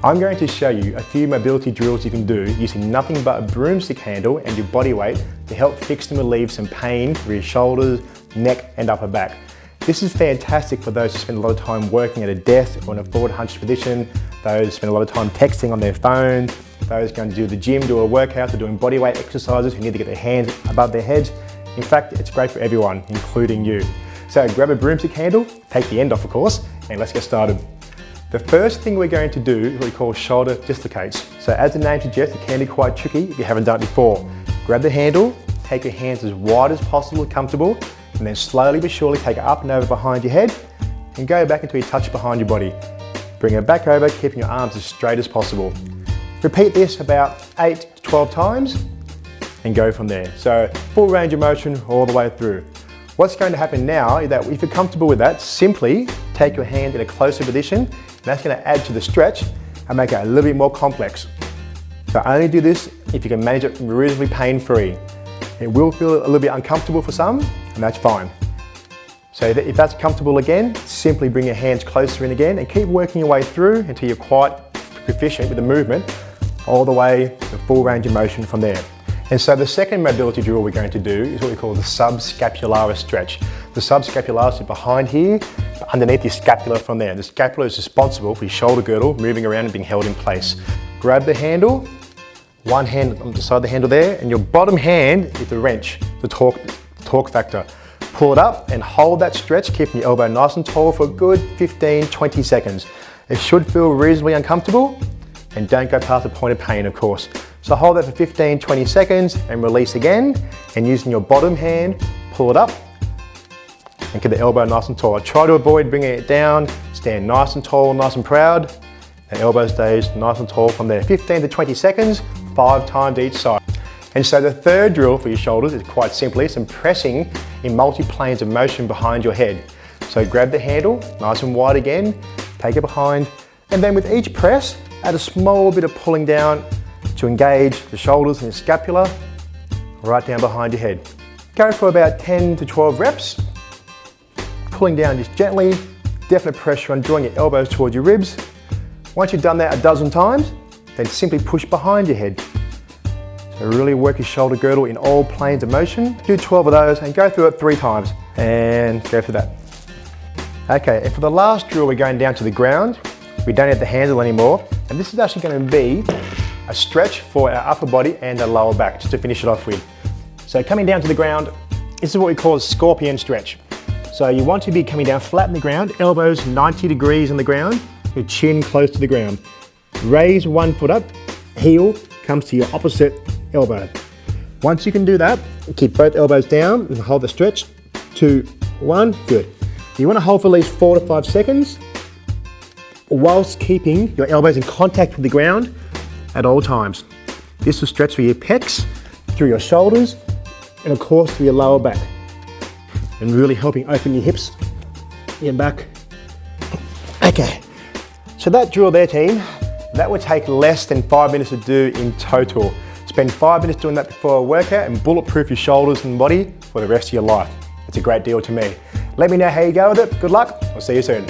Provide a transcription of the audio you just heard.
I'm going to show you a few mobility drills you can do using nothing but a broomstick handle and your body weight to help fix and relieve some pain for your shoulders, neck and upper back. This is fantastic for those who spend a lot of time working at a desk or in a forward hunched position, those who spend a lot of time texting on their phone, those going to do the gym, do a workout, or doing body weight exercises who need to get their hands above their heads. In fact, it's great for everyone, including you. So grab a broomstick handle, take the end off of course, and let's get started. The first thing we're going to do is what we call shoulder dislocates. So as the name suggests, it can be quite tricky if you haven't done it before. Grab the handle, take your hands as wide as possible, comfortable, and then slowly but surely take it up and over behind your head and go back until you touch behind your body. Bring it back over, keeping your arms as straight as possible. Repeat this about 8 to 12 times and go from there. So full range of motion all the way through. What's going to happen now is that if you're comfortable with that, simply take your hand in a closer position, and that's going to add to the stretch and make it a little bit more complex. So only do this if you can manage it reasonably pain-free. It will feel a little bit uncomfortable for some, and that's fine. So if that's comfortable again, simply bring your hands closer in again and keep working your way through until you're quite proficient with the movement all the way to full range of motion from there. And so the second mobility drill we're going to do is what we call the Subscapularis Stretch. The subscapularis is behind here, underneath your scapula from there. The scapula is responsible for your shoulder girdle moving around and being held in place. Grab the handle, one hand on the side of the handle there, and your bottom hand is the wrench, the torque factor. Pull it up and hold that stretch, keeping your elbow nice and tall for a good 15-20 seconds. It should feel reasonably uncomfortable, and don't go past the point of pain, of course. So hold that for 15-20 seconds and release again, and using your bottom hand, pull it up and get the elbow nice and tall. Try to avoid bringing it down, stand nice and tall, nice and proud. The elbow stays nice and tall from there. 15 to 20 seconds, 5 times each side. And so the third drill for your shoulders is quite simply some pressing in multi-planes of motion behind your head. So grab the handle, nice and wide again, take it behind, and then with each press, add a small bit of pulling down to engage the shoulders and the scapula right down behind your head. Go for about 10 to 12 reps, pulling down just gently, definite pressure on drawing your elbows towards your ribs. Once you've done that a dozen times, then simply push behind your head. So really work your shoulder girdle in all planes of motion. Do 12 of those and go through it 3 times and go for that. Okay, and for the last drill, we're going down to the ground. We don't have the handle anymore, and this is actually going to be a stretch for our upper body and our lower back, just to finish it off with. So coming down to the ground, this is what we call a scorpion stretch. So you want to be coming down flat in the ground, elbows 90 degrees on the ground, your chin close to the ground. Raise one foot up, heel comes to your opposite elbow. Once you can do that, keep both elbows down and hold the stretch. 2, 1, good. You want to hold for at least 4 to 5 seconds whilst keeping your elbows in contact with the ground at all times. This will stretch through your pecs, through your shoulders, and of course through your lower back. And really helping open your hips, your back. Okay, so that drill there, team, that would take less than 5 minutes to do in total. Spend 5 minutes doing that before a workout and bulletproof your shoulders and body for the rest of your life. It's a great deal to me. Let me know how you go with it. Good luck. I'll see you soon.